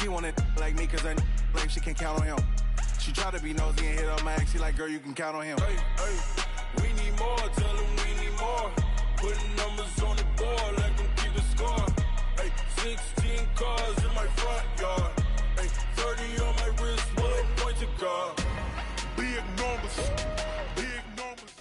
She wanted like me cause I like she can count on him. She try to be nosy and hit up my ex. She like, girl, you can count on him. Hey, we need more, tell them we need more. Putting numbers on the board, let them keep the score. Hey, 16 cars in my front yard. Hey, 30 on my wrist, one point to God. Big numbers, big numbers.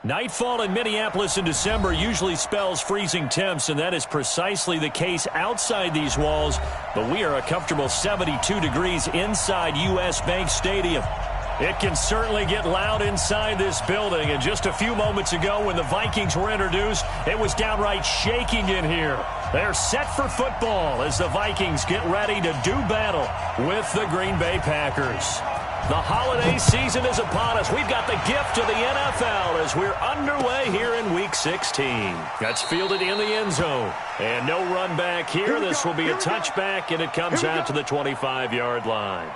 Nightfall in Minneapolis in December usually spells freezing temps, and that is precisely the case outside these walls. But we are a comfortable 72 degrees inside U.S. Bank Stadium. It can certainly get loud inside this building, and just a few moments ago when the Vikings were introduced, it was downright shaking in here. They're set for football as the Vikings get ready to do battle with the Green Bay Packers. The holiday season is upon us. We've got the gift of the NFL as we're underway here in Week 16. That's fielded in the end zone. And no run back here. This will be a touchback, and it comes out to the 25-yard line.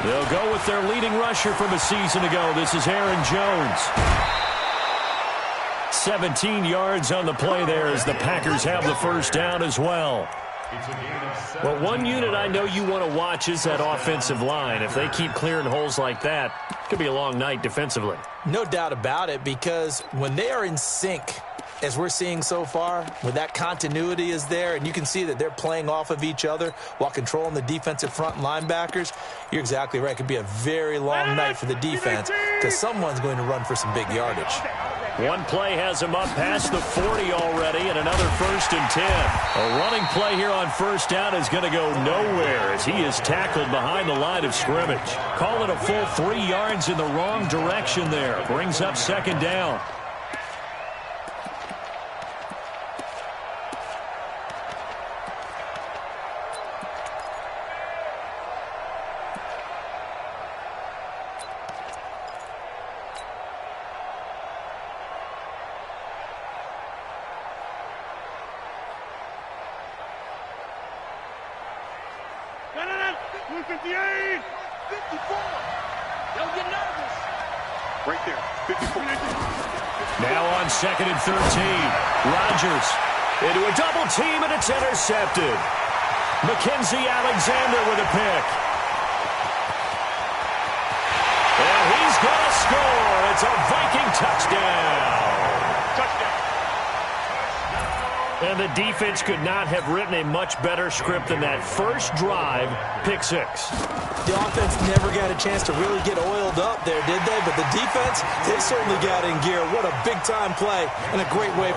They'll go with their leading rusher from a season ago. This is Aaron Jones. 17 yards on the play there as the Packers have the first down as well. Well, one unit I know you want to watch is that offensive line. If they keep clearing holes like that, it could be a long night defensively. No doubt about it, because when they are in sync, as we're seeing so far, when that continuity is there and you can see that they're playing off of each other while controlling the defensive front linebackers, you're exactly right. It could be a very long night for the defense because someone's going to run for some big yardage. One play has him up past the 40 already, and another 1st and 10. A running play here on first down is going to go nowhere as he is tackled behind the line of scrimmage. Call it a full 3 yards in the wrong direction there. Brings up second down. Right there, 54. Now on 2nd and 13. Rodgers into a double team, and it's intercepted. Mackenzie Alexander with a pick. And he's going to score. It's a Viking touchdown. And the defense could not have written a much better script than that first drive, pick 6. The offense never got a chance to really get oiled up there, did they? But the defense, they certainly got in gear. What a big-time play and a great way.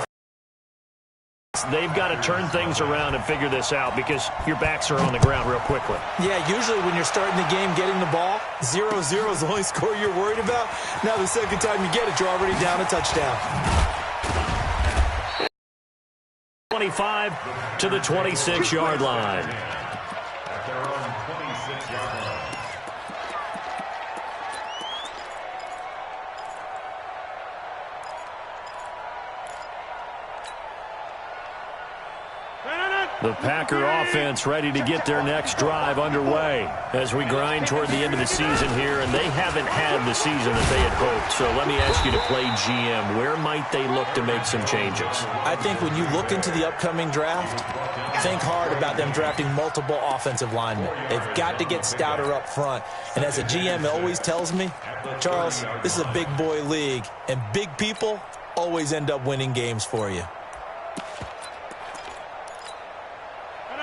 They've got to turn things around and figure this out because your backs are on the ground real quickly. Yeah, usually when you're starting the game getting the ball, 0-0 is the only score you're worried about. Now the second time you get it, you're already down a touchdown. 25 to the 26-yard line. At their own 26-yard line. The Packer offense ready to get their next drive underway as we grind toward the end of the season here, and they haven't had the season that they had hoped. So let me ask you to play GM. Where might they look to make some changes? I think when you look into the upcoming draft, think hard about them drafting multiple offensive linemen. They've got to get stouter up front. And as a GM, it always tells me, Charles, this is a big boy league, and big people always end up winning games for you.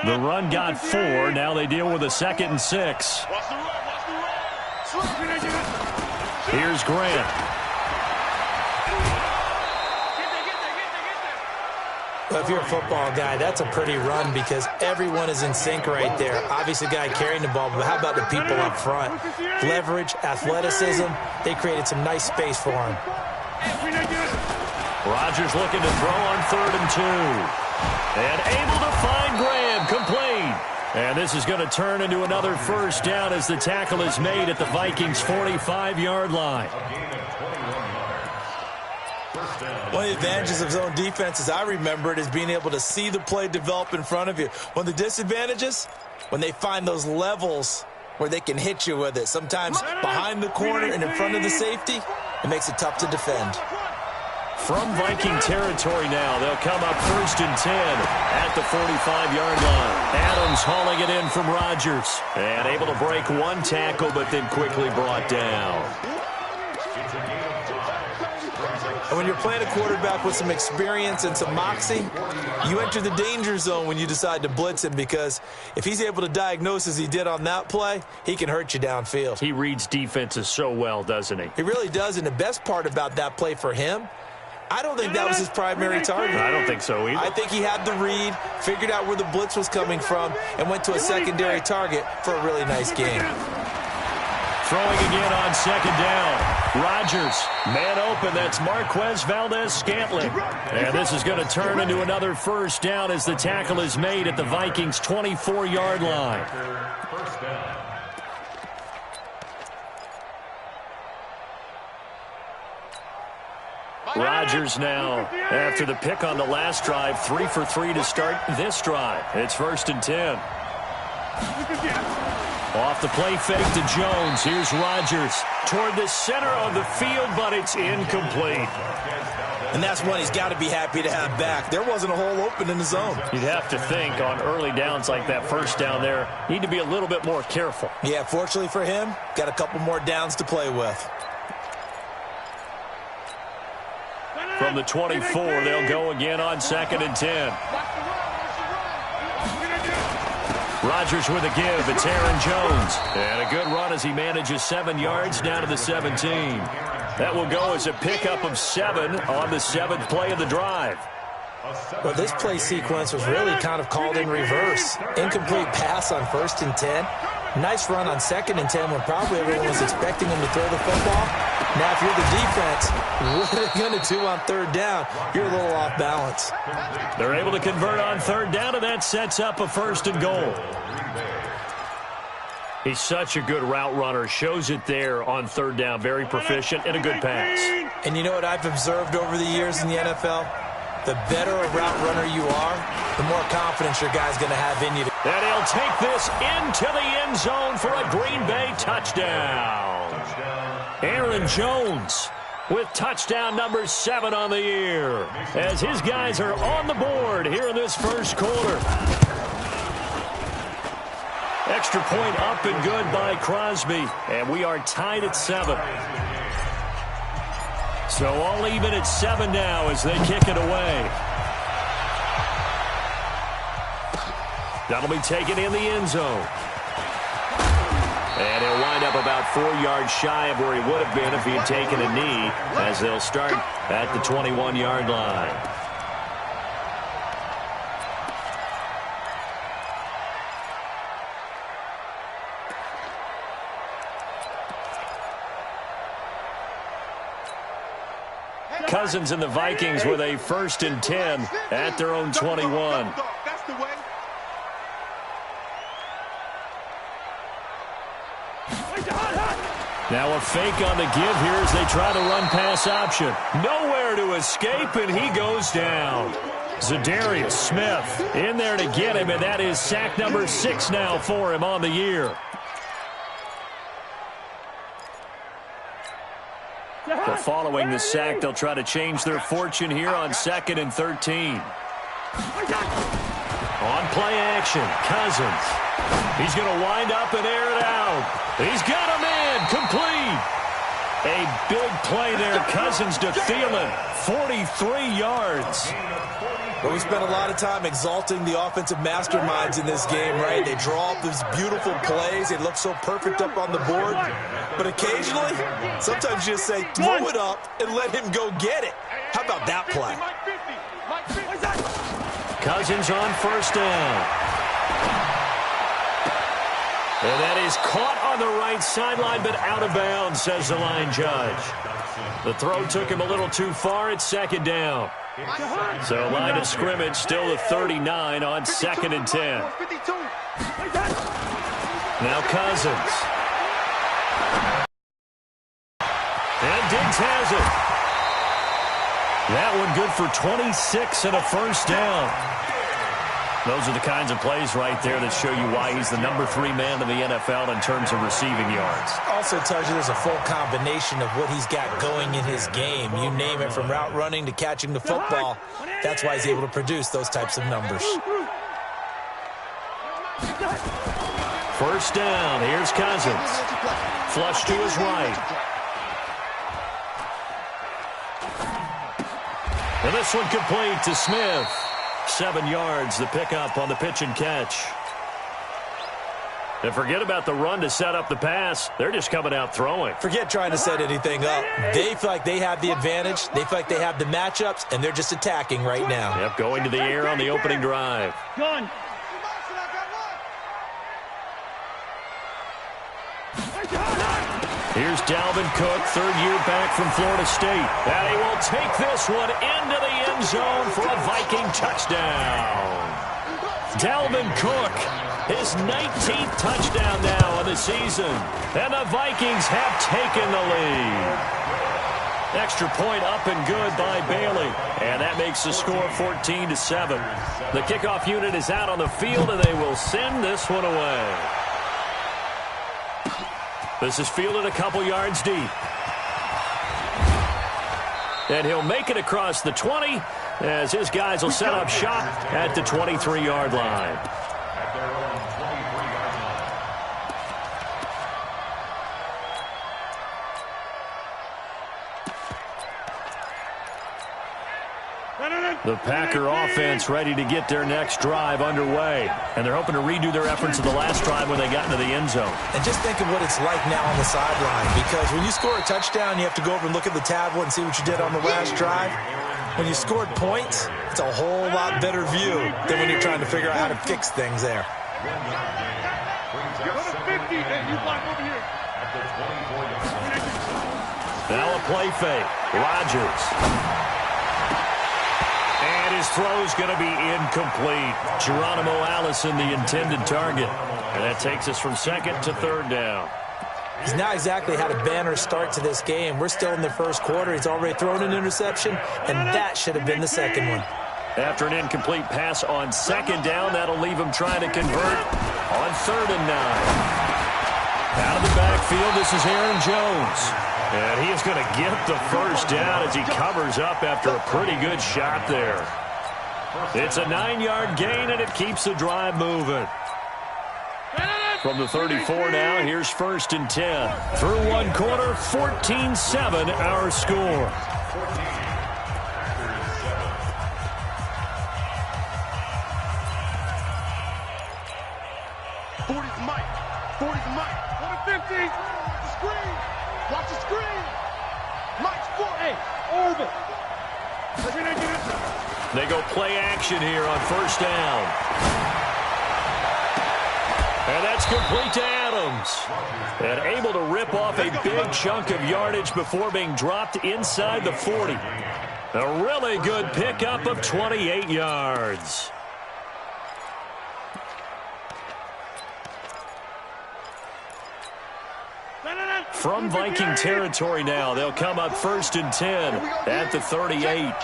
The run got 4. Now they deal with a 2nd and 6. Here's Grant. Well, if you're a football guy, that's a pretty run because everyone is in sync right there. Obviously, the guy carrying the ball, but how about the people up front? Leverage, athleticism, they created some nice space for him. Rodgers looking to throw on 3rd and 2. And able to find Graham, complete. And this is going to turn into another first down as the tackle is made at the Vikings' 45-yard line. One of the advantages of zone defense, as I remember it, is being able to see the play develop in front of you. One of the disadvantages, when they find those levels where they can hit you with it. Sometimes behind the corner and in front of the safety, it makes it tough to defend. From Viking territory now, they'll come up 1st and 10 at the 45-yard line. Adams hauling it in from Rodgers. And able to break one tackle, but then quickly brought down. And when you're playing a quarterback with some experience and some moxie, you enter the danger zone when you decide to blitz him, because if he's able to diagnose as he did on that play, he can hurt you downfield. He reads defenses so well, doesn't he? He really does, and the best part about that play for him, I don't think that was his primary target. I don't think so either. I think he had the read, figured out where the blitz was coming from, and went to a secondary target for a really nice game. Throwing again on 2nd down. Rodgers, man open, that's Marquez Valdes-Scantling. And this is going to turn into another first down as the tackle is made at the Vikings' 24-yard line. First down. Rodgers now, after the pick on the last drive, 3 for 3 to start this drive. It's 1st and 10. Off the play fake to Jones. Here's Rodgers toward the center of the field, but it's incomplete. And that's one he's got to be happy to have back. There wasn't a hole open in the zone. You'd have to think on early downs like that, first down there, need to be a little bit more careful. Yeah, fortunately for him, got a couple more downs to play with. From the 24, they'll go again on 2nd and 10. Rodgers with a give. It's Aaron Jones. And a good run as he manages 7 yards down to the 17. That will go as a pickup of 7 on the 7th play of the drive. Well, this play sequence was really kind of called in reverse. Incomplete pass on 1st and 10. Nice run on 2nd and 10 when probably everyone was expecting him to throw the football. Now, if you're the defense, what are they going to do on 3rd down? You're a little off balance. They're able to convert on 3rd down, and that sets up a 1st and goal. He's such a good route runner. Shows it there on 3rd down. Very proficient and a good pass. And you know what I've observed over the years in the NFL? The better a route runner you are, the more confidence your guy's going to have in you. And he'll take this into the end zone for a Green Bay touchdown. Aaron Jones with touchdown number 7 on the year, as his guys are on the board here in this first quarter. Extra point up and good by Crosby, and we are tied at 7. So all even at 7 now as they kick it away. That'll be taken in the end zone. And he'll wind up about 4 yards shy of where he would have been if he had taken a knee, as they'll start at the 21-yard line. Cousins and the Vikings with a 1st and 10 at their own 21. Now a fake on the give here as they try to run pass option. Nowhere to escape, and he goes down. Zadarius Smith in there to get him, and that is sack number 6 now for him on the year. But following the sack, they'll try to change their fortune here on 2nd and 13. On play action, Cousins. He's going to wind up and air it out. He's got him in, complete. A big play there, Cousins to Thielen, 43 yards. Well, we spent a lot of time exalting the offensive masterminds in this game, right? They draw up these beautiful plays. They look so perfect up on the board. But occasionally, sometimes you just say, throw it up and let him go get it. How about that play? Cousins on 1st down. And that is caught on the right sideline, but out of bounds, says the line judge. The throw took him a little too far. It's 2nd down. So line of scrimmage still the 39 on 2nd and 10. Now Cousins. And Diggs has it. That one good for 26 and a first down. Those are the kinds of plays right there that show you why he's the number 3 man in the NFL in terms of receiving yards. Also tells you there's a full combination of what he's got going in his game. You name it, from route running to catching the football. That's why he's able to produce those types of numbers. First down. Here's Cousins. Flush to his right. And this one complete to Smith. 7 yards, the pickup on the pitch and catch. And forget about the run to set up the pass. They're just coming out throwing. Forget trying to set anything up. They feel like they have the advantage. They feel like they have the matchups, and they're just attacking right now. Yep, going to the air on the opening drive. Done. Here's Dalvin Cook, 3rd year back from Florida State. And he will take this one into the end zone for a Viking touchdown. Dalvin Cook, his 19th touchdown now of the season. And the Vikings have taken the lead. Extra point up and good by Bailey. And that makes the score 14-7. The kickoff unit is out on the field, and they will send this one away. This is fielded a couple yards deep. And he'll make it across the 20 as his guys will set up shop at the 23-yard line. At their own 23-yard line. The Packer offense ready to get their next drive underway. And they're hoping to redo their efforts of the last drive when they got into the end zone. And just think of what it's like now on the sideline, because when you score a touchdown, you have to go over and look at the tablet and see what you did on the last drive. When you scored points, it's a whole lot better view than when you're trying to figure out how to fix things there. Now a play fake. Rodgers. And his throw's going to be incomplete. Geronimo Allison, the intended target. And that takes us from 2nd to 3rd down. He's not exactly had a banner start to this game. We're still in the first quarter. He's already thrown an interception, and that should have been the second one. After an incomplete pass on 2nd down, that'll leave him trying to convert on 3rd and 9. Out of the backfield, this is Aaron Jones. And he is going to get the first down as he covers up after a pretty good shot there. It's a 9-yard gain, and it keeps the drive moving. From the 34 now, here's 1st and 10. Through one quarter, 14-7 our score. Watch the screen. Mike's 4-8. Over. They go play action here on 1st down. And that's complete to Adams. And able to rip off a big chunk of yardage before being dropped inside the 40. A really good pickup of 28 yards. From Viking territory now, they'll come up 1st and 10 at the 38.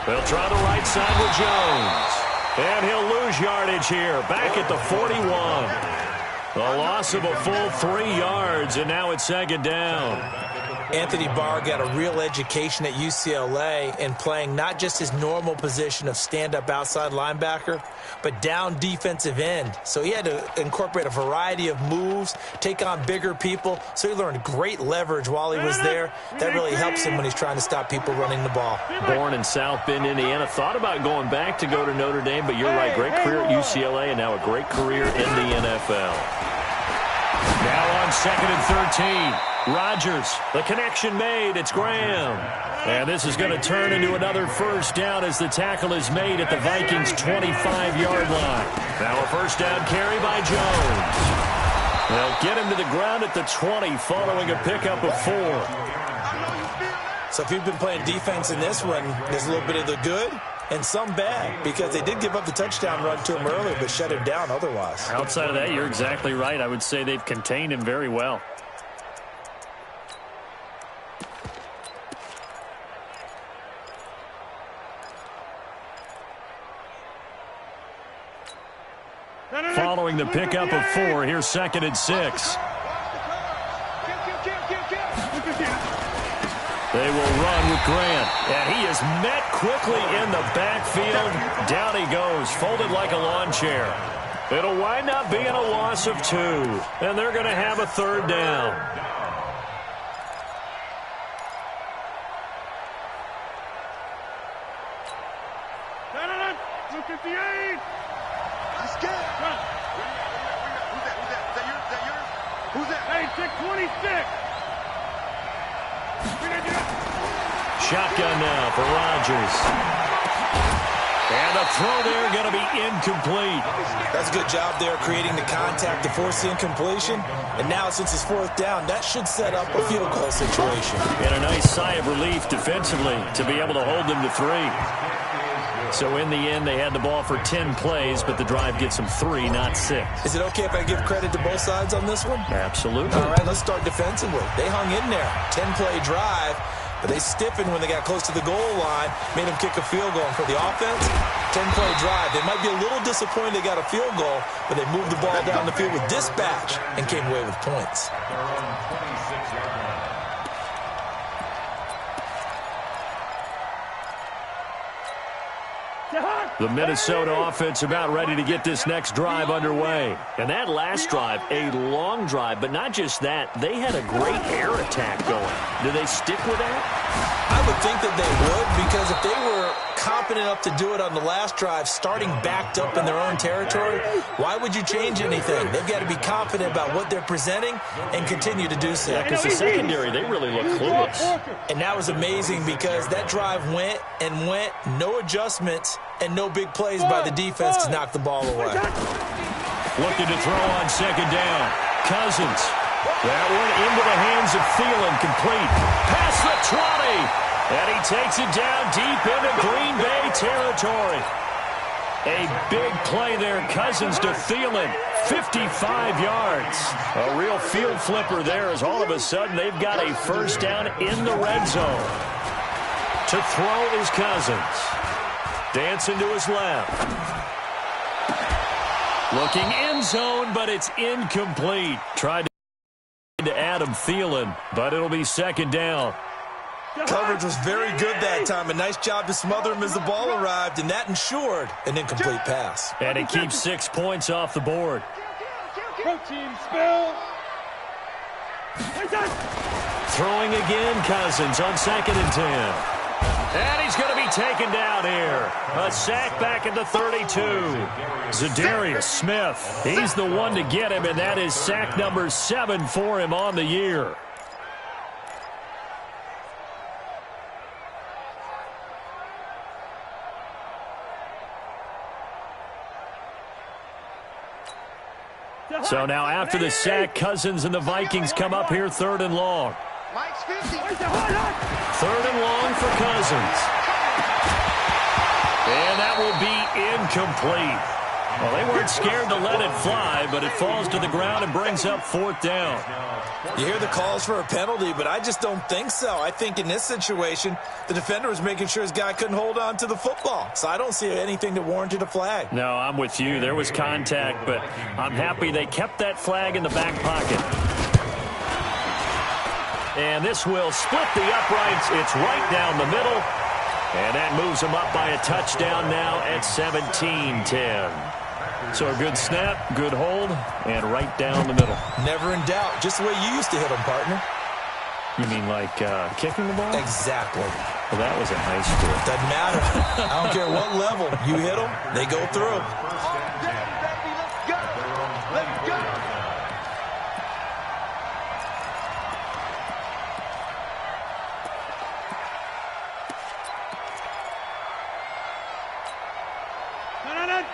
They'll try the right side with Jones. And he'll lose yardage here, back at the 41. A loss of a full 3 yards, and now it's 2nd down. Anthony Barr got a real education at UCLA in playing not just his normal position of stand-up outside linebacker, but down defensive end. So he had to incorporate a variety of moves, take on bigger people. So he learned great leverage while he was there. That really helps him when he's trying to stop people running the ball. Born in South Bend, Indiana. Thought about going back to go to Notre Dame, but you're right. Great career at UCLA and now a great career in the NFL. Now on 2nd and 13. Rodgers, the connection made. It's Graham. And this is going to turn into another first down as the tackle is made at the Vikings' 25-yard line. Now a first down carry by Jones. They'll get him to the ground at the 20 following a pickup of 4. So if you've been playing defense in this one, there's a little bit of the good and some bad, because they did give up the touchdown run to him earlier, but shut him down otherwise. Outside of that, you're exactly right. I would say they've contained him very well. Following the pickup of 4, here's 2nd and 6. They will run with Grant, and he is met quickly in the backfield. Down he goes, folded like a lawn chair. It'll wind up being a loss of 2, and they're going to have a 3rd down. Look at the 8. Let's go. Who's that? Hey, 626. Shotgun now for Rodgers. And the throw there going to be incomplete. That's a good job there creating the contact to force the incompletion. And now since it's 4th down, that should set up a field goal situation. And a nice sigh of relief defensively to be able to hold them to 3. So in the end, they had the ball for 10 plays, but the drive gets them 3, not 6. Is it okay if I give credit to both sides on this one? Absolutely. All right, let's start defensively. They hung in there. 10-play drive, but they stiffened when they got close to the goal line, made them kick a field goal. And for the offense, 10-play drive. They might be a little disappointed they got a field goal, but they moved the ball down the field with dispatch and came away with points. The Minnesota offense about ready to get this next drive underway. And that last drive, a long drive, but not just that. They had a great air attack going. Do they stick with that? I would think that they would, because if they were competent enough to do it on the last drive, starting backed up in their own territory, why would you change anything? They've got to be confident about what they're presenting and continue to do so. Yeah, because the secondary, they really look clueless. And that was amazing because that drive went and went, no adjustments, and no big plays by the defense to knock the ball away. Looking to throw on 2nd down. Cousins. That one into the hands of Thielen, complete. Past the 20. And he takes it down deep into Green Bay territory. A big play there, Cousins to Thielen. 55 yards. A real field flipper there as all of a sudden they've got a 1st down in the red zone. To throw is Cousins. Dancing to his left. Looking end zone, but it's incomplete. Tried to Adam Thielen, but it'll be 2nd down. Coverage was very good that time. A nice job to smother him as the ball arrived, and that ensured an incomplete pass. And it keeps 6 points off the board. Protein spill. Throwing again, Cousins on 2nd and 10. And he's going to be taken down here. A sack back at the 32. Za'Darius Smith, he's the one to get him, and that is sack number 7 for him on the year. So now after the sack, Cousins and the Vikings come up here 3rd and long. 3rd and long for Cousins. And that will be incomplete. Well, they weren't scared to let it fly, but it falls to the ground and brings up 4th down. You hear the calls for a penalty, but I just don't think so. I think in this situation, the defender was making sure his guy couldn't hold on to the football. So I don't see anything that warranted a flag. No, I'm with you. There was contact, but I'm happy they kept that flag in the back pocket. And this will split the uprights. It's right down the middle. And that moves them up by a touchdown now at 17-10. So a good snap, good hold, and right down the middle. Never in doubt. Just the way you used to hit them, partner. You mean like kicking the ball? Exactly. Well, that was a high school. Doesn't matter. I don't care what level. You hit them, they go through.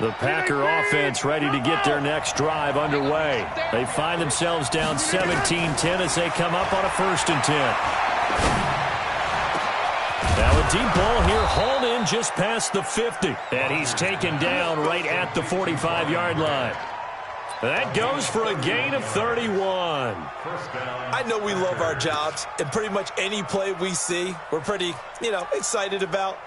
The Packer offense ready to get their next drive underway. They find themselves down 17-10 as they come up on a 1st and 10. Now a deep ball here, hauled in just past the 50. And he's taken down right at the 45-yard line. That goes for a gain of 31. I know we love our jobs, and pretty much any play we see, we're pretty, excited about.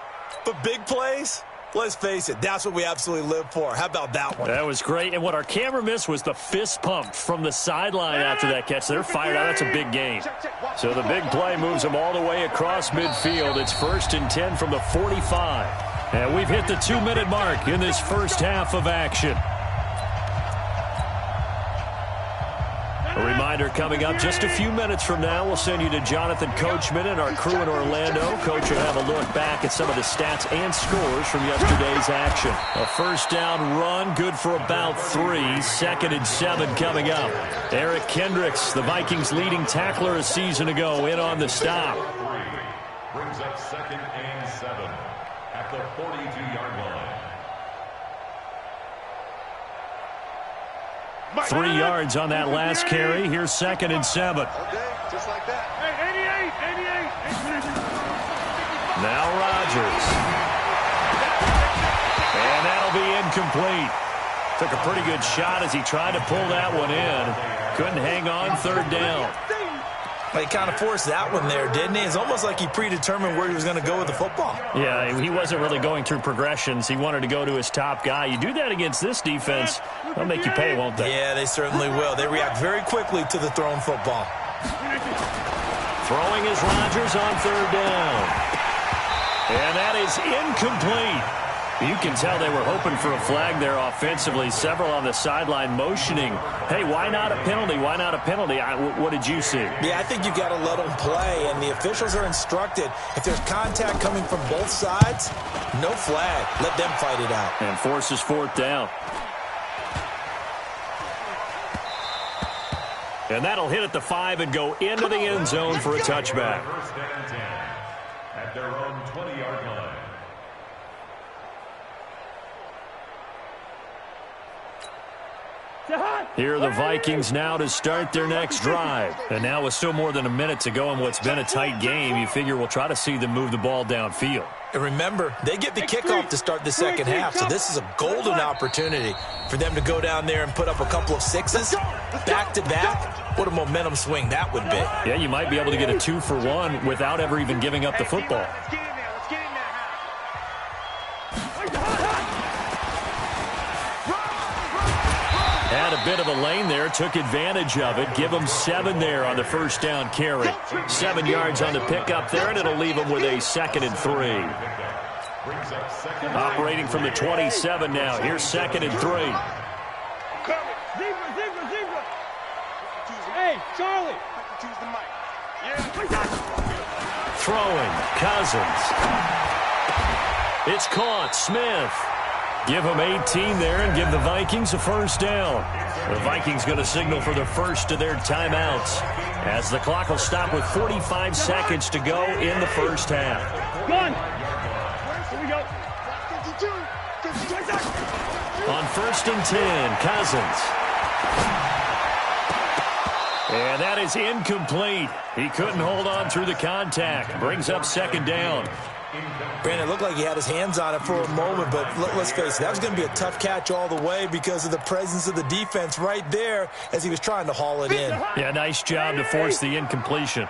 But big plays, let's face it, that's what we absolutely live for. How about that one? That was great. And what our camera missed was the fist pump from the sideline after that catch. They're fired out. That's a big gain. So the big play moves them all the way across midfield. It's 1st and 10 from the 45. And we've hit the 2-minute mark in this first half of action. A reminder coming up just a few minutes from now, we'll send you to Jonathan Coachman and our crew in Orlando. Coach will have a look back at some of the stats and scores from yesterday's action. A first down run, good for about 3. 2nd and 7 coming up. Eric Kendricks, the Vikings' leading tackler a season ago, in on the stop. Brings up 2nd and 7 at the 42-yard line. 3 yards on that last carry. Here's 2nd and 7. Okay, just like that. Hey, 88. Now Rodgers. And that'll be incomplete. Took a pretty good shot as he tried to pull that one in. Couldn't hang on 3rd down. He kind of forced that one there, didn't he? It's almost like he predetermined where he was going to go with the football. Yeah, he wasn't really going through progressions. He wanted to go to his top guy. You do that against this defense, they'll make you pay, won't they? Yeah, they certainly will. They react very quickly to the thrown football. Throwing is Rodgers on 3rd down. And that is incomplete. You can tell they were hoping for a flag there offensively. Several on the sideline motioning, hey, why not a penalty? Why not a penalty? What did you see? Yeah, I think you got to let them play, and the officials are instructed. If there's contact coming from both sides, no flag. Let them fight it out. And forces 4th down. And that'll hit at the 5 and go into the end zone for a touchback. 1st and 10 at their own 20-yard line. Here are the Vikings now to start their next drive. And now with still more than a minute to go in what's been a tight game, you figure we'll try to see them move the ball downfield. And remember, they get the kickoff to start the second half, so this is a golden opportunity for them to go down there and put up a couple of 6s back-to-back. What a momentum swing that would be. Yeah, you might be able to get a 2-for-1 without ever even giving up the football. Had a bit of a lane there, took advantage of it. Give them 7 there on the first down carry. 7 yards on the pickup there, and it'll leave them with a 2nd and 3. Operating from the 27 now. Here's 2nd and 3. Hey, Charlie. Throwing, Cousins. It's caught, Smith. Give them 18 there and give the Vikings a first down. The Vikings going to signal for the first of their timeouts as the clock will stop with 45 seconds to go in the first half. Gun. Here we go. On 1st and 10, Cousins. And that is incomplete. He couldn't hold on through the contact. Brings up 2nd down. Brandon, it looked like he had his hands on it for a moment, but let's face it, that was going to be a tough catch all the way because of the presence of the defense right there as he was trying to haul it in. Yeah, nice job to force the incompletion.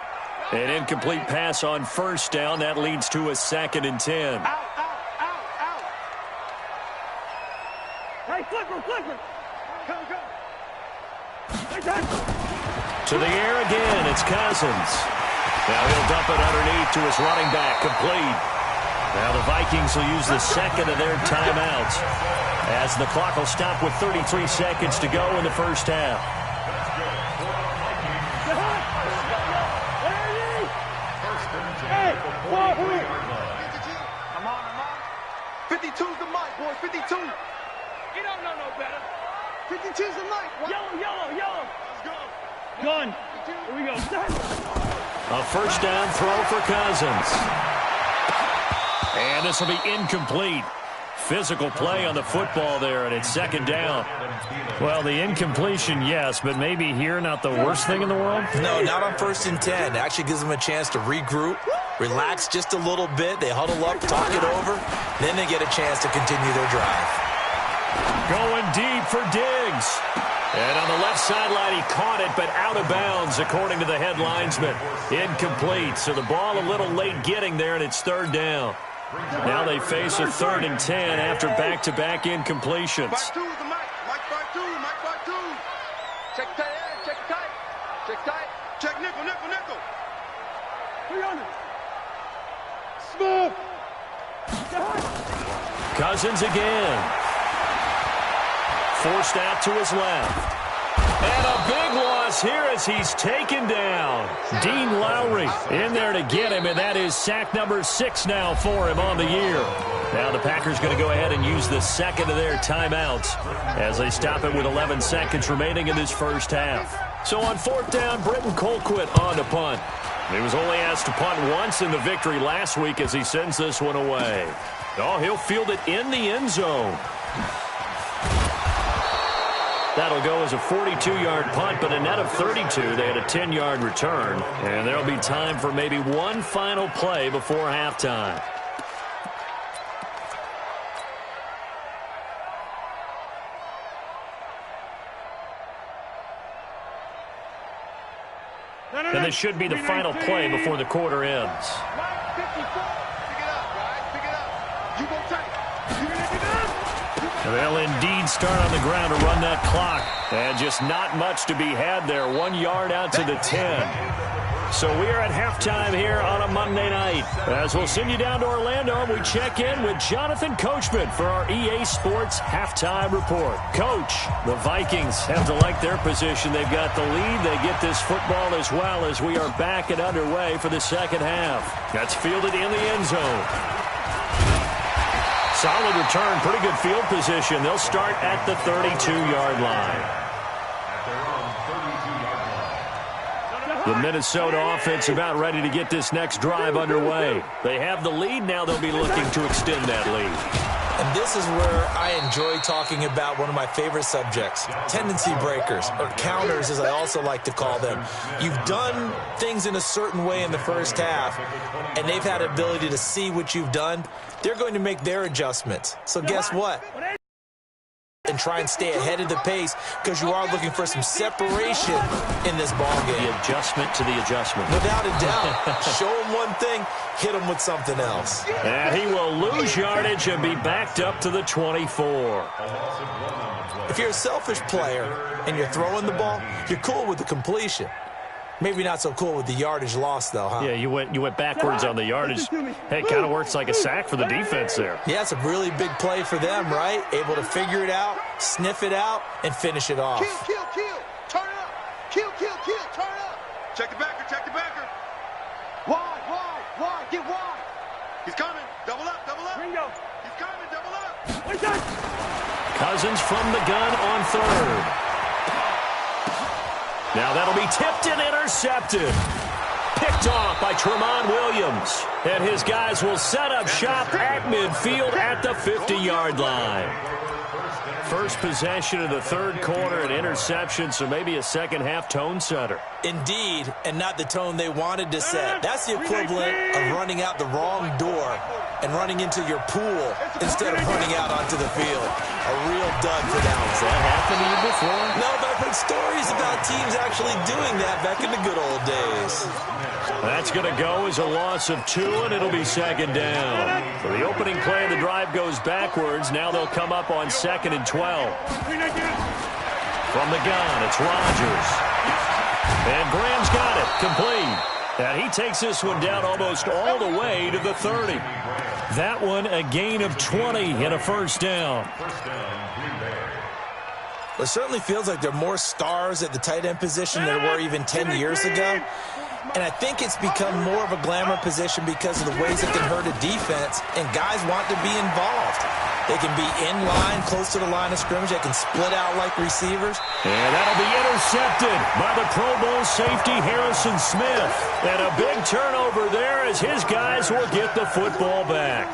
An incomplete pass on 1st down. That leads to a 2nd and 10. Hey, flipper. To the air again, it's Cousins. Now he'll dump it underneath to his running back, complete. Now the Vikings will use the 2nd of their timeouts as the clock will stop with 33 seconds to go in the first half. Hey, I'm on. 52's the mic, boy, 52. You don't know no better. 52's the mic. Yellow. Let's go. Gun. Here we go. A first down throw for Cousins. And this will be incomplete. Physical play on the football there, and it's 2nd down. Well, the incompletion, yes, but maybe here not the worst thing in the world? No, not on 1st and 10. It actually gives them a chance to regroup, relax just a little bit. They huddle up, talk it over. Then they get a chance to continue their drive. Going deep for Diggs. And on the left sideline, he caught it, but out of bounds, according to the head linesman. Incomplete. So the ball a little late getting there, and it's third down. Now they face a 3rd and 10 after back-to-back incompletions. Back two, the Mike. Mike back two. Mike back two. Check tight end. Check tight. Check tight. Check nickel, nickel, nickel. 300. Smooth. Cousins again. Forced out to his left. And a big loss here as he's taken down. Dean Lowry in there to get him, and that is sack number 6 now for him on the year. Now the Packers going to go ahead and use the second of their timeouts as they stop it with 11 seconds remaining in this first half. So on 4th down, Britton Colquitt on to punt. He was only asked to punt once in the victory last week as he sends this one away. Oh, he'll field it in the end zone. That'll go as a 42-yard punt, but a net of 32. They had a 10-yard return, and there'll be time for maybe one final play before halftime. And this should be the final play before the quarter ends. They'll indeed start on the ground to run that clock. And just not much to be had there. 1 yard out to the 10. So we are at halftime here on a Monday night. As we'll send you down to Orlando, we check in with Jonathan Coachman for our EA Sports Halftime Report. Coach, the Vikings have to like their position. They've got the lead. They get this football as well as we are back and underway for the second half. That's fielded in the end zone. Solid return, pretty good field position. They'll start at the 32-yard line. The Minnesota offense about ready to get this next drive underway. They have the lead. Now they'll be looking to extend that lead. And this is where I enjoy talking about one of my favorite subjects, tendency breakers, or counters as I also like to call them. You've done things in a certain way in the first half, and they've had the ability to see what you've done. They're going to make their adjustments. So guess what? And try and stay ahead of the pace because you are looking for some separation in this ball game. The adjustment to the adjustment. Without a doubt. Show him one thing, hit him with something else. And he will lose yardage and be backed up to the 24. If you're a selfish player and you're throwing the ball, you're cool with the completion. Maybe not so cool with the yardage loss, though, huh? Yeah, you went backwards on the yardage. Hey, it kind of works like a sack for the defense there. Yeah, it's a really big play for them, right? Able to figure it out, sniff it out, and finish it off. Kill, turn up. Kill, turn up. Check the backer. Wide, get wide. He's coming, double up. Ringo. He's coming, double up. Cousins from the gun on 3rd. Now that'll be tipped and intercepted. Picked off by Tramon Williams. And his guys will set up shop at midfield at the 50-yard line. First possession of the third quarter, an interception, so maybe a second-half tone setter. Indeed, and not the tone they wanted to set. That's the equivalent of running out the wrong door and running into your pool instead of running out onto the field. A real dud for them. Has that happened to you before? No, but I've heard stories about teams actually doing that back in the good old days. That's going to go as a loss of 2, and it'll be second down. So the opening play of the drive goes backwards. Now they'll come up on 2nd and 12. From the gun, it's Rodgers. And Graham's got it, complete. And he takes this one down almost all the way to the 30. That one a gain of 20 and a first down. Well, it certainly feels like there are more stars at the tight end position than there were even 10 years ago. And I think it's become more of a glamour position because of the ways it can hurt a defense, and guys want to be involved. They can be in line, close to the line of scrimmage. They can split out like receivers. And that'll be intercepted by the Pro Bowl safety Harrison Smith. And a big turnover there as his guys will get the football back.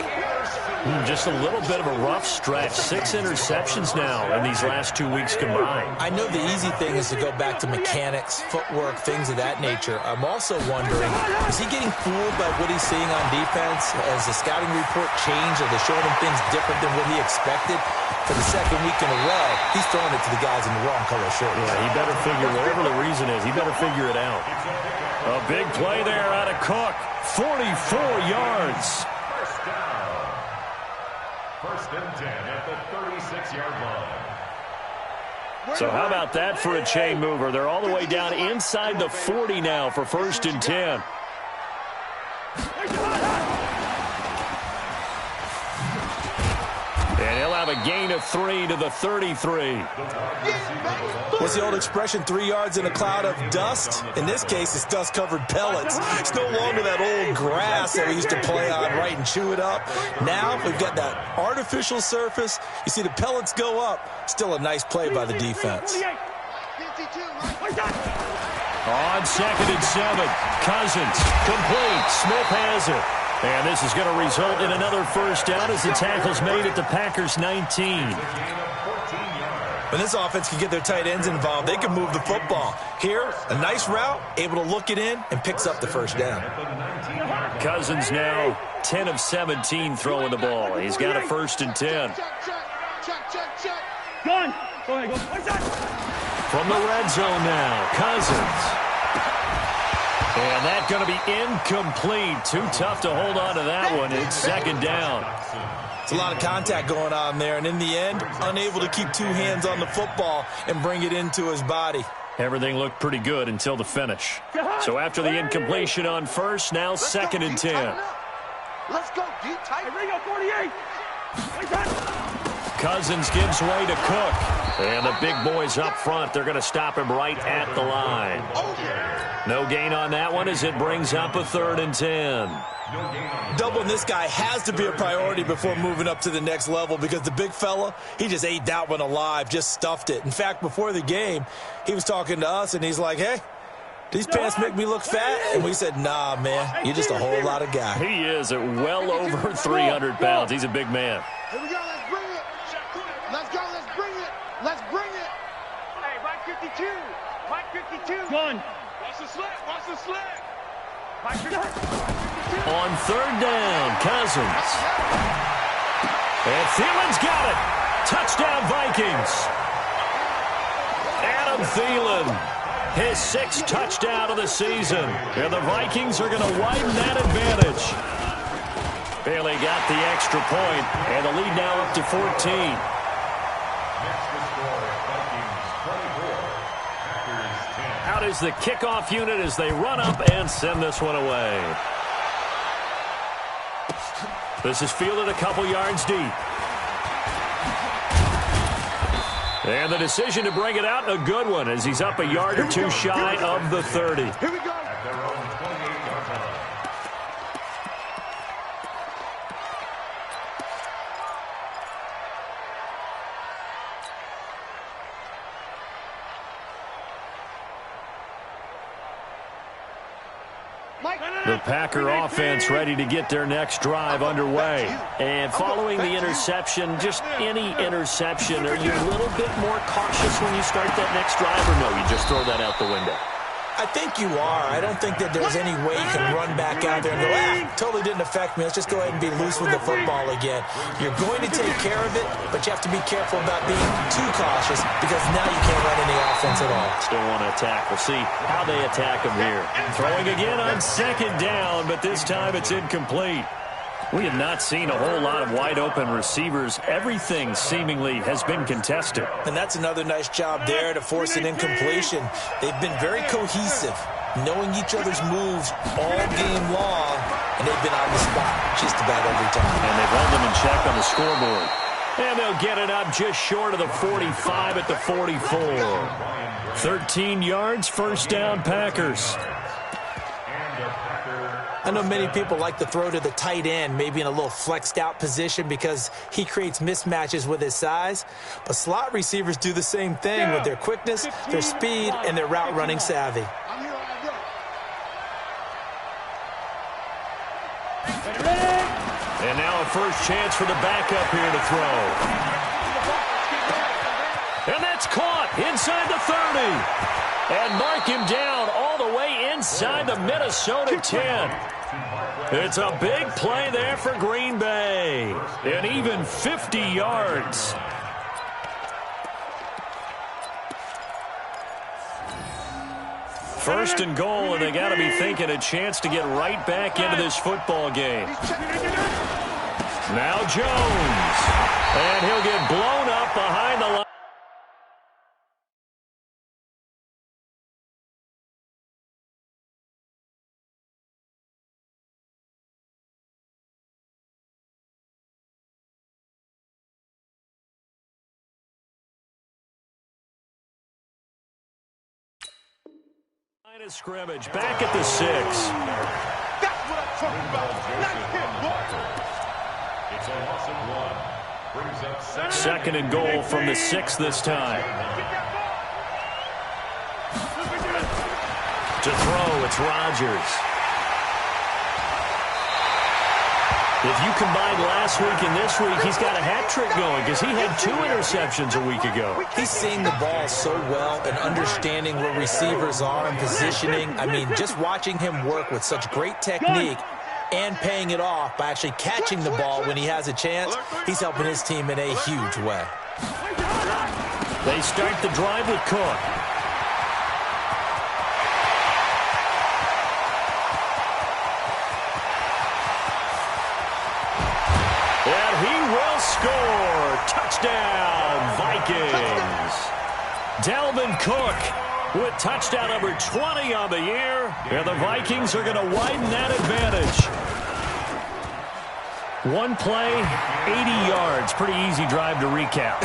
Just a little bit of a rough stretch. 6 interceptions now in these last 2 weeks combined. I know the easy thing is to go back to mechanics, footwork, things of that nature. I'm also wondering, is he getting fooled by what he's seeing on defense? Has the scouting report changed? Are they showing him things different than what he expected? For the second week in a row, he's throwing it to the guys in the wrong color shirts. Yeah, he better figure, whatever the reason is, he better figure it out. A big play there out of Cook. 44 yards. First and 10 at the 36-yard line. So how about that for a chain mover? They're all the way down inside the 40 now for first and 10. And he'll have a gain of 3 to the 33. What's the old expression, 3 yards in a cloud of dust? In this case, it's dust-covered pellets. It's no longer that old grass that we used to play on, right, and chew it up. Now we've got that artificial surface. You see the pellets go up. Still a nice play by the defense. On 2nd and 7, Cousins complete. Smith has it. And this is going to result in another first down as the tackle's made at the Packers' 19. When this offense can get their tight ends involved, they can move the football. Here, a nice route, able to look it in, and picks up the first down. Cousins now 10 of 17 throwing the ball. He's got a first and 10. Go on. Go ahead. Go. From the red zone now, Cousins. And that's going to be incomplete. Too tough to hold on to that one. It's second down. It's a lot of contact going on there, and in the end, unable to keep 2 hands on the football and bring it into his body. Everything looked pretty good until the finish. So after the incompletion on first, now 2nd and 10. Let's go, deep tight. Ringo 48. Cousins gives way to Cook. And the big boys up front, they're going to stop him right at the line. No gain on that one as it brings up a 3rd and 10. Doubling this guy has to be a priority before moving up to the next level because the big fella, he just ate that one alive, just stuffed it. In fact, before the game, he was talking to us, and he's like, hey, these pants make me look fat? And we said, nah, man, you're just a whole lot of guy. He is at well over 300 pounds. He's a big man. Here we go. Let's bring it. Let's go. Let's bring it. Let's bring it. Hey, Mike 52. Mike 52. Gun. Watch the slip. Watch the slip. Mike 52. On 3rd down, Cousins. And Thielen's got it. Touchdown, Vikings. Adam Thielen, his 6th touchdown of the season. And the Vikings are going to widen that advantage. Bailey got the extra point, and the lead now up to 14. Out is the kickoff unit as they run up and send this one away. This is fielded a couple yards deep. And the decision to bring it out, a good one, as he's up a yard or 2 shy of the 30. Here we go. The Packer offense ready to get their next drive underway. And following the interception, just any interception, are you a little bit more cautious when you start that next drive, or no, you just throw that out the window? I think you are. I don't think that there's any way you can run back out there and go, totally didn't affect me. Let's just go ahead and be loose with the football again. You're going to take care of it, but you have to be careful about being too cautious because now you can't run any offense at all. Still want to attack. We'll see how they attack him here. Throwing again on 2nd down, but this time it's incomplete. We have not seen a whole lot of wide-open receivers. Everything seemingly has been contested. And that's another nice job there to force an incompletion. They've been very cohesive, knowing each other's moves all game long, and they've been on the spot just about every time. And they've held them in check on the scoreboard. And they'll get it up just short of the 45 at the 44. 13 yards, first down, Packers. I know many people like to throw to the tight end, maybe in a little flexed out position because he creates mismatches with his size. But slot receivers do the same thing with their quickness, their speed, and their route running savvy. And now a first chance for the backup here to throw. And that's caught inside the 30. And mark him down all the way inside the Minnesota 10. It's a big play there for Green Bay. And even 50 yards. First and goal, and they got to be thinking a chance to get right back into this football game. Now Jones. And he'll get blown up behind the line. Line of scrimmage, back at the 6. That's what I'm talking about. Nice hit, boy. It's a loss of 1. Brings up Second and goal from the 6 this time. To throw, it's Rodgers. If you combine last week and this week, he's got a hat trick going because he had 2 interceptions a week ago. He's seeing the ball so well and understanding where receivers are and positioning. I mean, just watching him work with such great technique and paying it off by actually catching the ball when he has a chance, he's helping his team in a huge way. They start the drive with Cook. And he will score. Touchdown, Vikings. Dalvin Cook with touchdown number 20 on the year. And the Vikings are going to widen that advantage. One play, 80 yards. Pretty easy drive to recap.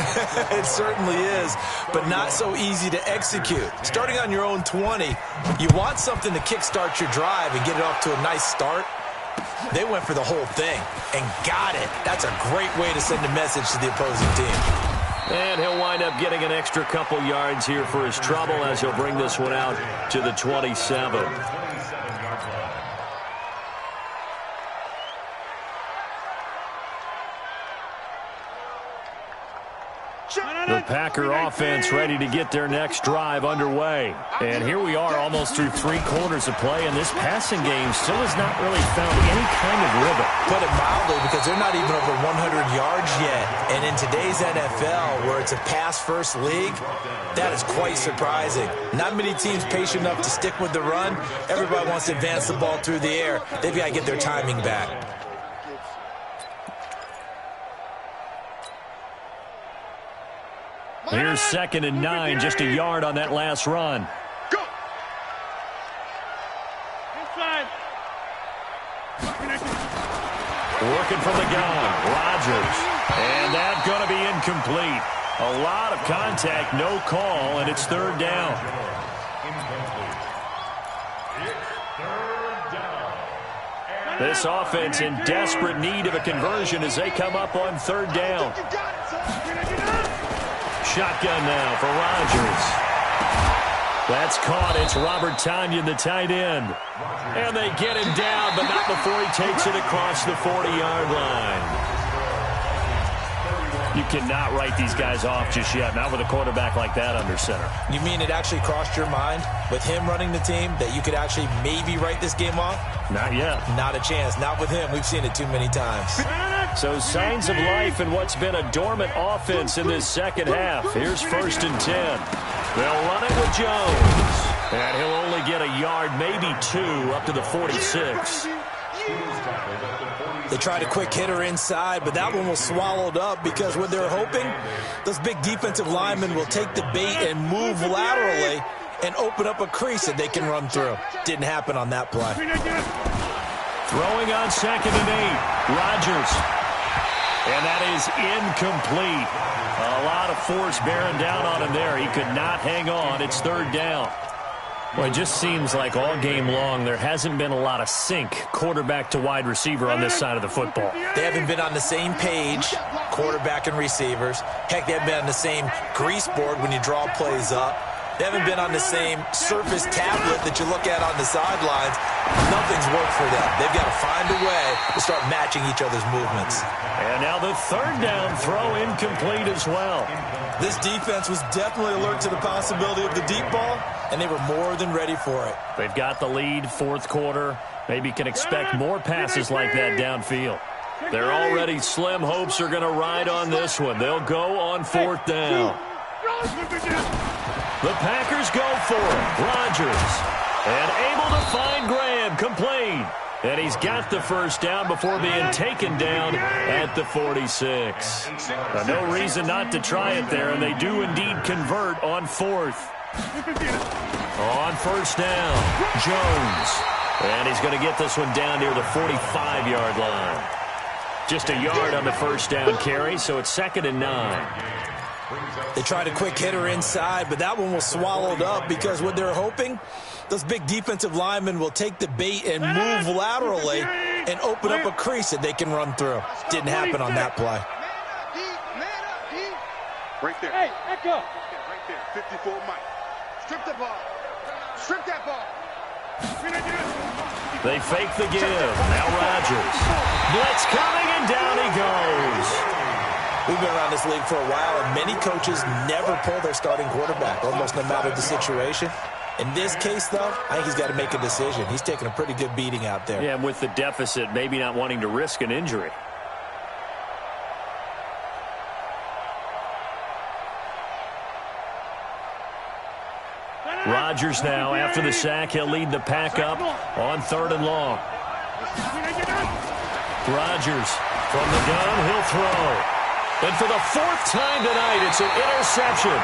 It certainly is, but not so easy to execute. Starting on your own 20, you want something to kickstart your drive and get it off to a nice start. They went for the whole thing and got it. That's a great way to send a message to the opposing team. And he'll wind up getting an extra couple yards here for his trouble as he'll bring this one out to the 27. The Packer offense ready to get their next drive underway. And here we are almost through 3 quarters of play, and this passing game still has not really found any kind of rhythm. Put it mildly, because they're not even over 100 yards yet. And in today's NFL, where it's a pass-first league, that is quite surprising. Not many teams patient enough to stick with the run. Everybody wants to advance the ball through the air. They've got to get their timing back. Here's 2nd and 9, just a yard on that last run. Go. Inside. Working from the gun, Rodgers. And that's going to be incomplete. A lot of contact, no call, and it's 3rd down. This offense in desperate need of a conversion as they come up on 3rd down. Shotgun now for Rodgers. That's caught. It's Robert Tonyan, the tight end. And they get him down, but not before he takes it across the 40-yard line. You cannot write these guys off just yet, not with a quarterback like that under center. You mean it actually crossed your mind with him running the team that you could actually maybe write this game off? Not yet. Not a chance. Not with him. We've seen it too many times. So signs of life in what's been a dormant offense in this second half. Here's 1st and 10. They'll run it with Jones. And he'll only get a yard, maybe 2, up to the 46. They tried a quick hitter inside, but that one was swallowed up because what they're hoping, those big defensive linemen will take the bait and move laterally and open up a crease that they can run through. Didn't happen on that play. Throwing on 2nd and 8, Rodgers. And that is incomplete. A lot of force bearing down on him there. He could not hang on. It's 3rd down. Well, it just seems like all game long there hasn't been a lot of sync quarterback to wide receiver on this side of the football. They haven't been on the same page, quarterback and receivers. Heck, they haven't been on the same grease board when you draw plays up. They haven't been on the same surface tablet that you look at on the sidelines. Nothing's worked for them. They've got to find a way to start matching each other's movements. And now the third down throw incomplete as well. This defense was definitely alert to the possibility of the deep ball, and they were more than ready for it. They've got the lead, fourth quarter. Maybe can expect more passes like that downfield. Their already slim hopes are going to ride on this one. They'll go on fourth down. The Packers go for it. Rodgers. And able to find Graham, complete. And he's got the first down before being taken down at the 46. No reason not to try it there, and they do indeed convert on fourth. On first down, Jones. And he's going to get this one down near the 45-yard line. Just a yard on the first down carry, so it's 2nd and 9. They tried a quick hitter inside, but that one was swallowed up because what they're hoping, those big defensive linemen will take the bait and move laterally and open up a crease that they can run through. Didn't happen on that play. Right there. Hey, echo. Right there. 54 Mike. Strip the ball. Strip that ball. They fake the give. Now Rodgers. Blitz coming, and down he goes. We've been around this league for a while, and many coaches never pull their starting quarterback, almost no matter the situation. In this case, though, I think he's got to make a decision. He's taking a pretty good beating out there. Yeah, and with the deficit, maybe not wanting to risk an injury. Rodgers now, after the sack, he'll lead the pack up on 3rd and long. Rodgers from the gun, he'll throw. And for the 4th time tonight, it's an interception.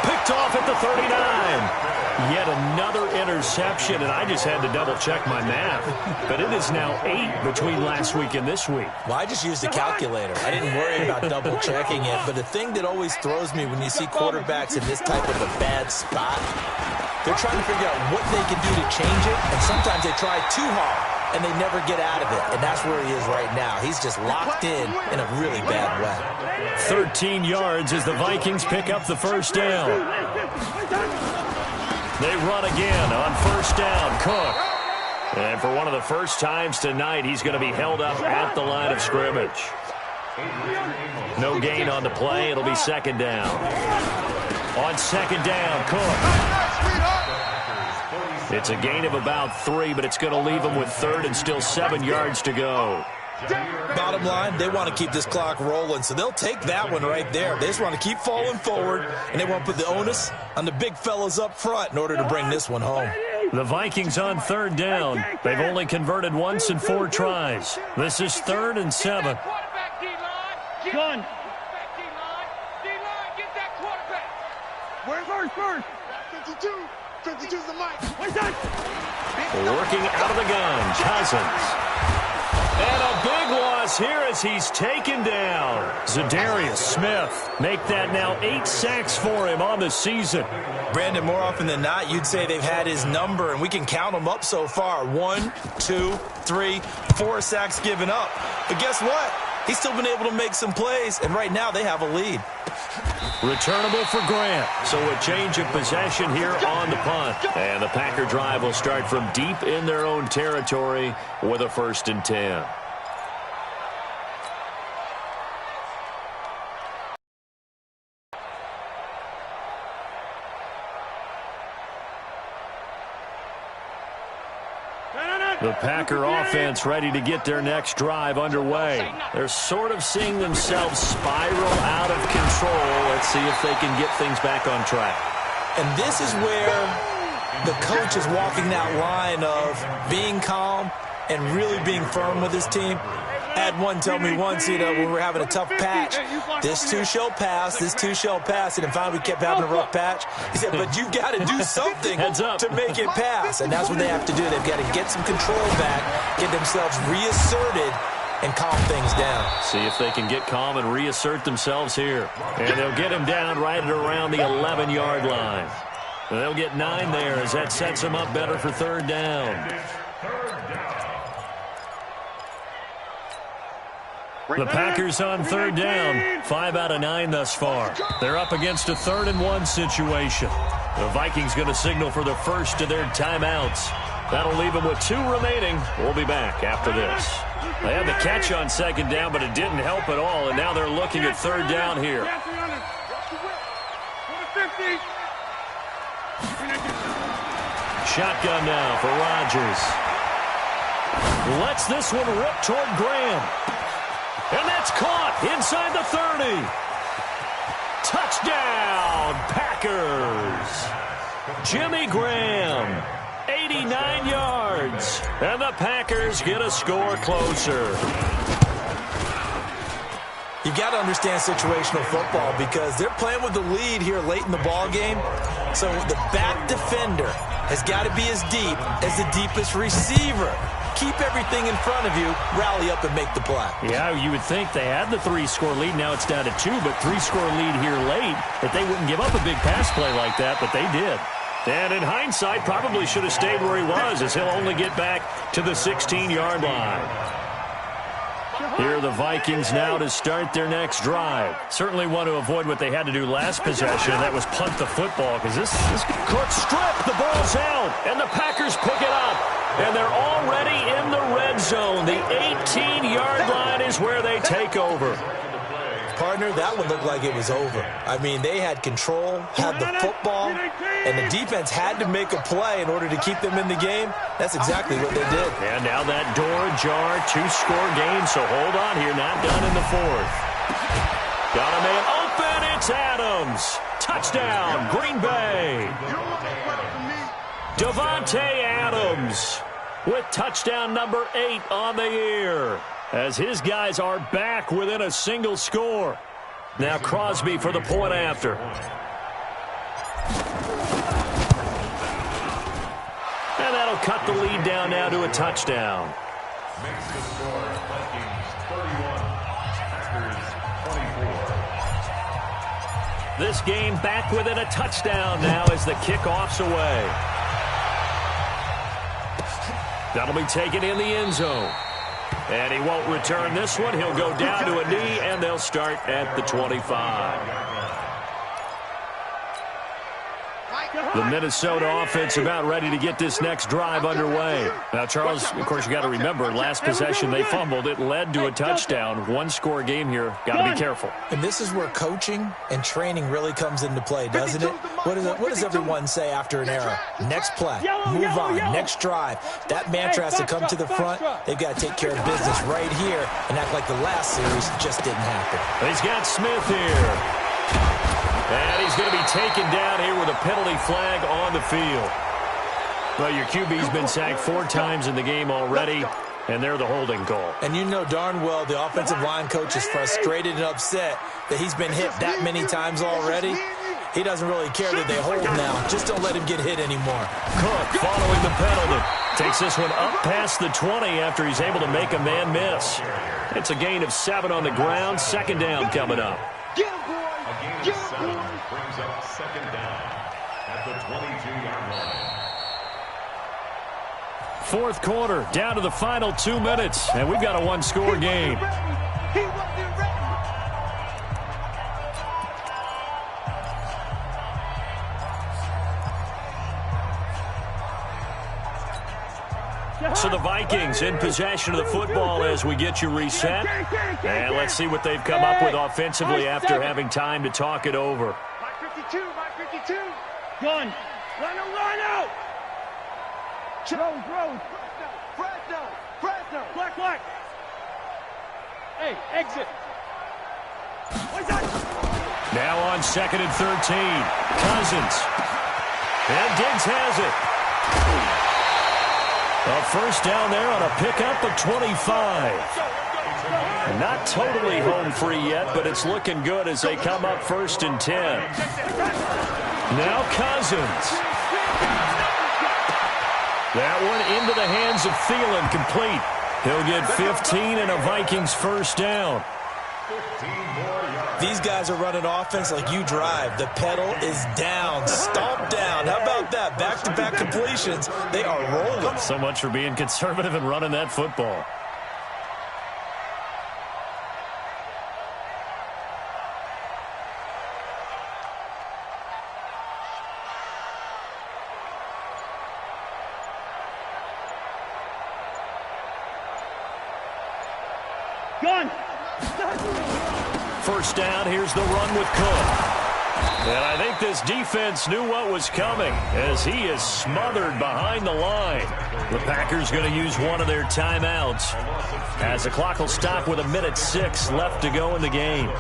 Picked off at the 39. Yet another interception, and I just had to double-check my math. But it is now 8 between last week and this week. Well, I just used a calculator. I didn't worry about double-checking it. But the thing that always throws me when you see quarterbacks in this type of a bad spot, they're trying to figure out what they can do to change it, and sometimes they try too hard, and they never get out of it. And that's where he is right now. He's just locked in a really bad way. 13 yards as the Vikings pick up the first down. They run again on first down. Cook. And for one of the first times tonight, he's going to be held up at the line of scrimmage. No gain on the play. It'll be 2nd down. On 2nd down, Cook. It's a gain of about 3, but it's going to leave him with 3rd and still 7 yards to go. Bottom line, they want to keep this clock rolling, so they'll take that one right there. They just want to keep falling forward, and they want to put the onus on the big fellas up front in order to bring this one home. The Vikings on 3rd down. They've only converted once in 4 tries. This is 3rd and 7. Gun. Where's first? 52. 52's the mic. Working out of the gun, Cousins. And a big loss here as he's taken down. Zadarius Smith make that now 8 sacks for him on the season. Brandon, more often than not, you'd say they've had his number, and we can count them up so far. 1, 2, 3, 4 sacks given up. But guess what? He's still been able to make some plays, and right now they have a lead. Returnable for Grant. So a change of possession here on the punt. And the Packer drive will start from deep in their own territory with a 1st and 10. The Packer offense ready to get their next drive underway. They're sort of seeing themselves spiral out of control. Let's see if they can get things back on track. And this is where the coach is walking that line of being calm and really being firm with his team. I had one tell me once, when we were having a tough patch, this too shall pass, this too shall pass. And then finally we kept having a rough patch. He said, but you've got to do something to make it pass. And that's what they have to do. They've got to get some control back, get themselves reasserted, and calm things down. See if they can get calm and reassert themselves here. And they'll get him down right at around the 11-yard line. They'll get 9 there as that sets them up better for 3rd down. The Packers on 3rd down, 5 out of 9 thus far. They're up against a 3rd and 1 situation. The Vikings going to signal for the first of their timeouts. That'll leave them with 2 remaining. We'll be back after this. They had the catch on second down, but it didn't help at all, and now they're looking at third down here. Shotgun now for Rodgers. Lets this one rip toward Graham. And that's caught inside the 30. Touchdown, Packers. Jimmy Graham, 89 yards. And the Packers get a score closer. You got to understand situational football because they're playing with the lead here late in the ball game. So the back defender has got to be as deep as the deepest receiver. Keep everything in front of you, rally up and make the play. Yeah, you would think they had the 3-score lead. Now it's down to 2, but 3-score lead here late, that they wouldn't give up a big pass play like that, but they did. And in hindsight, probably should have stayed where he was, as he'll only get back to the 16-yard line. Here are the Vikings now to start their next drive. Certainly want to avoid what they had to do last possession, and that was punt the football, because this court strip, the ball's out, and the Packers pick it up. And they're already in the red zone. The 18-yard line is where they take over. Partner, that one looked like it was over. I mean, they had control, had the football, and the defense had to make a play in order to keep them in the game. That's exactly what they did. And now that door ajar, 2-score game, so hold on here, not done in the 4th. Got a man open, it's Adams. Touchdown, Green Bay. Davante Adams with touchdown number 8 on the year, as his guys are back within a single score. Now Crosby for the point after. And that'll cut the lead down now to a touchdown. Makes the score Vikings 31, Packers 24. This game back within a touchdown now as the kickoff's away. That'll be taken in the end zone. And he won't return this one. He'll go down to a knee, and they'll start at the 25. The Minnesota offense about ready to get this next drive underway. Now, Charles, of course, you got to remember, last possession they fumbled. It led to a touchdown. 1-score game here. Got to be careful. And this is where coaching and training really comes into play, doesn't it? What does everyone say after an error? Next play. Move on. Next drive. That mantra has to come to the front. They've got to take care of business right here and act like the last series just didn't happen. He's got Smith here. And he's going to be taken down here with a penalty flag on the field. Well, your QB's been sacked 4 times in the game already, and they're the holding call. And you know darn well the offensive line coach is frustrated and upset that he's been hit that many times already. He doesn't really care that they hold now. Just don't let him get hit anymore. Cook following the penalty. Takes this one up past the 20 after he's able to make a man miss. It's a gain of 7 on the ground. Second down coming up. A gain of 7 brings up second down at the 22-yard line. Fourth quarter, down to the final 2 minutes, and we've got a 1-score game. He wasn't ready. So the Vikings in possession of the football as we get you reset. And let's see what they've come up with offensively after having time to talk it over. Mike 52, Mike 52. Gun. Run out. Fresno. Black. Hey, exit. What's that? Now on 2nd and 13. Cousins. And Diggs has it. A first down there on a pickup of 25. Not totally home free yet, but it's looking good as they come up 1st and 10. Now Cousins. That one into the hands of Thielen, complete. He'll get 15 and a Vikings first down. These guys are running offense like you drive. The pedal is down, stomp down. How about that? Back-to-back completions. They are rolling. So much for being conservative and running that football. First down, here's the run with Cook. And I think this defense knew what was coming as he is smothered behind the line. The Packers going to use one of their timeouts as the clock will stop with 1:06 left to go in the game.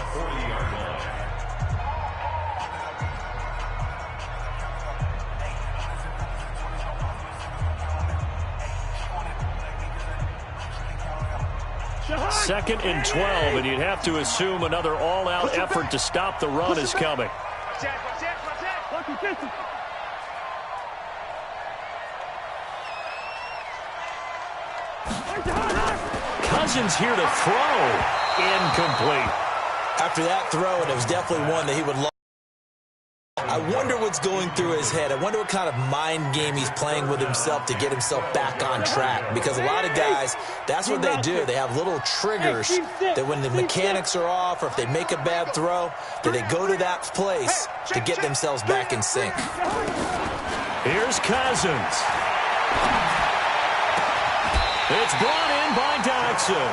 Second and 12, and you'd have to assume another all-out effort to stop the run is coming. Cousins here to throw. Incomplete. After that throw, and it was definitely one that he would love. I wonder what's going through his head. I wonder what kind of mind game he's playing with himself to get himself back on track. Because a lot of guys, that's what they do. They have little triggers that when the mechanics are off or if they make a bad throw, that they go to that place to get themselves back in sync. Here's Cousins. It's brought in by Dodson.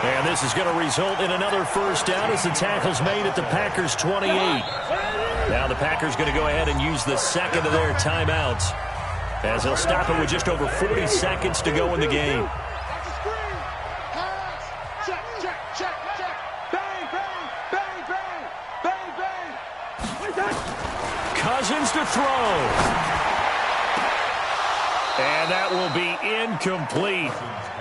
And this is going to result in another first down as the tackle's made at the Packers' 28. Now the Packers going to go ahead and use the second of their timeouts as they'll stop it with just over 40 seconds to go in the game. Cousins to throw. And that will be incomplete.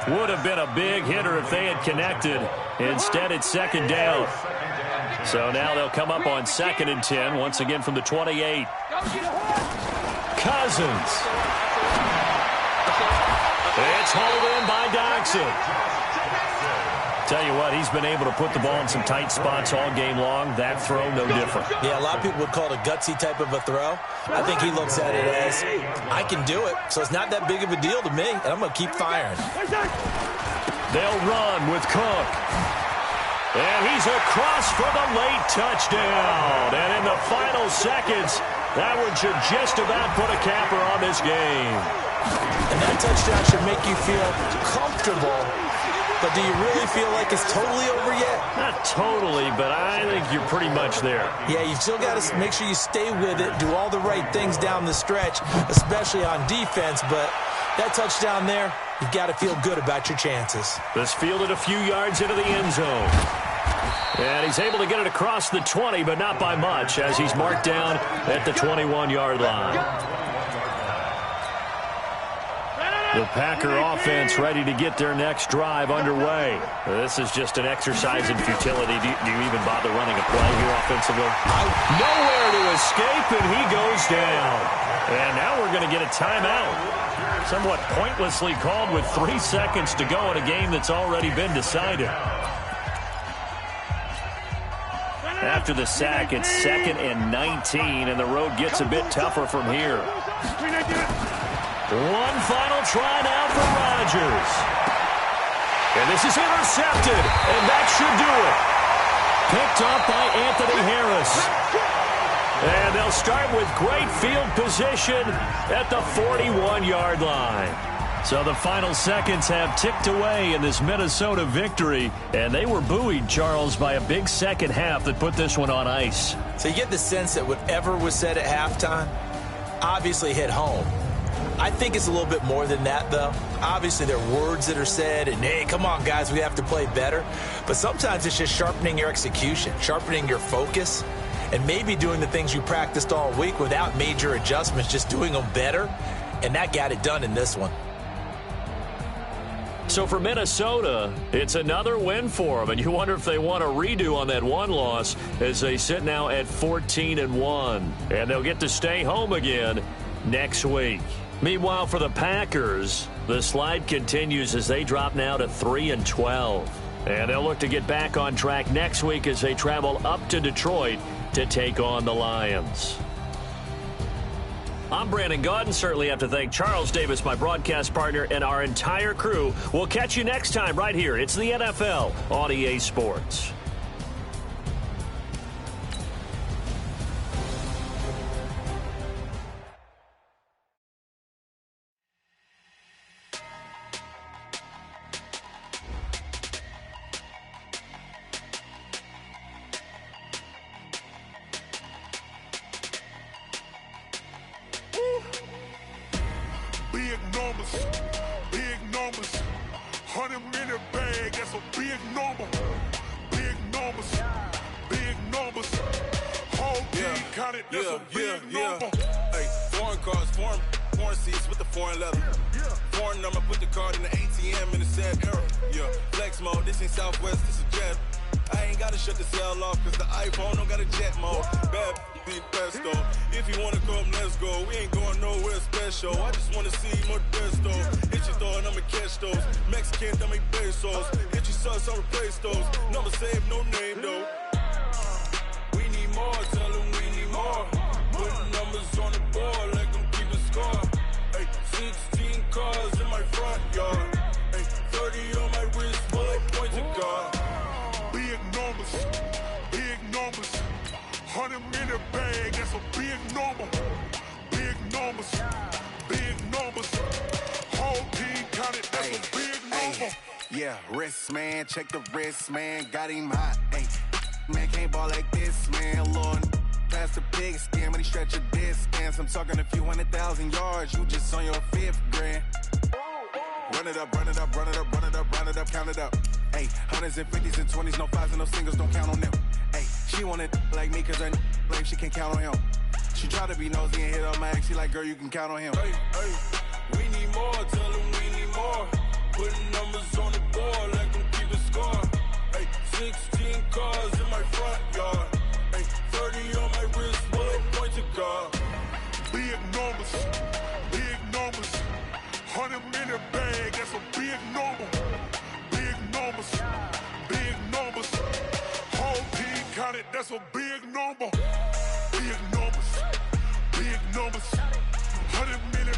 Would have been a big hitter if they had connected. Instead, it's second down. So now they'll come up on 2nd and 10, once again from the 28. Cousins. It's hauled in by Dodson. Tell you what, he's been able to put the ball in some tight spots all game long. That throw, no different. Yeah, a lot of people would call it a gutsy type of a throw. I think he looks at it as, I can do it, so it's not that big of a deal to me, and I'm going to keep firing. They'll run with Cook. And he's across for the late touchdown. And in the final seconds, that one should just about put a capper on this game. And that touchdown should make you feel comfortable. But do you really feel like it's totally over yet? Not totally, but I think you're pretty much there. Yeah, you've still got to make sure you stay with it, do all the right things down the stretch, especially on defense. But that touchdown there, you've got to feel good about your chances. This fielded a few yards into the end zone. And he's able to get it across the 20, but not by much, as he's marked down at the 21-yard line. The Packer offense ready to get their next drive underway. This is just an exercise in futility. Do you even bother running a play here offensively? Nowhere to escape, and he goes down. And now we're going to get a timeout. Somewhat pointlessly called with 3 seconds to go in a game that's already been decided. After the sack, it's 2nd and 19, and the road gets a bit tougher from here. One final try now for Rodgers. And this is intercepted, and that should do it. Picked up by Anthony Harris. And they'll start with great field position at the 41-yard line. So the final seconds have ticked away in this Minnesota victory, and they were buoyed, Charles, by a big second half that put this one on ice. So you get the sense that whatever was said at halftime obviously hit home. I think it's a little bit more than that, though. Obviously, there are words that are said, and, hey, come on, guys, we have to play better. But sometimes it's just sharpening your execution, sharpening your focus, and maybe doing the things you practiced all week without major adjustments, just doing them better. And that got it done in this one. So for Minnesota, it's another win for them, and you wonder if they want a redo on that one loss as they sit now at 14-1, and they'll get to stay home again next week. Meanwhile, for the Packers, the slide continues as they drop now to 3-12, and they'll look to get back on track next week as they travel up to Detroit to take on the Lions. I'm Brandon Gaudin. Certainly have to thank Charles Davis, my broadcast partner, and our entire crew. We'll catch you next time right here. It's the NFL on EA Sports. Big numbers, big numbers. 100 in the bag, that's a big number. Big numbers, big numbers. Whole team counted, that's a big number. Hey, foreign cars, foreign seats with the foreign leather. Foreign number, put the card in the ATM in the sad era. Yeah, flex mode, this ain't Southwest, this is jet. I ain't gotta shut the cell off, cause the iPhone don't got a jet mode. Bad be best though. If you wanna come, let's go. We ain't going nowhere special. I just wanna see more Modesto. Hit your thought, I'ma catch those. Mexican, I'ma pesos. Hit your sus, I'll replace those. Number saved, no name though. We need more, tell them we need more. Putting numbers on the board like I'm keeping score. Hey, 16 cars in my front yard. Hey, 30 on my wrist, bullet point to God. Big numbers, big numbers. 100 in the bag, that's a big number. Big numbers, big numbers. Whole team counted, that's a big number. Yeah, wrist man, check the wrist man, got him hot. Ay, man can't ball like this, man. Lord, past the big skin, when he stretch a distance. I'm talking a few 100,000 yards, you just on your 5th grand. Run it up, run it up, run it up, run it up, run it up, count it up. Hey, 100s and 50s and 20s, no 5s and no singles, don't count on them. Hey, she want it like me, cause her lame, she can't count on him. She try to be nosy and hit on my ex, she like, girl, you can count on him. Hey, hey, we need more, tell them we need more. Putting numbers on the board like I'm keeping score. Hey, 16 cars in my front yard. Hey, 30 on my wrist, bullet point to God. Big numbers, big numbers. 100 in the bag, that's a big number. Big numbers, big numbers. Whole team counted, that's a big number. Big numbers, big numbers. 100 million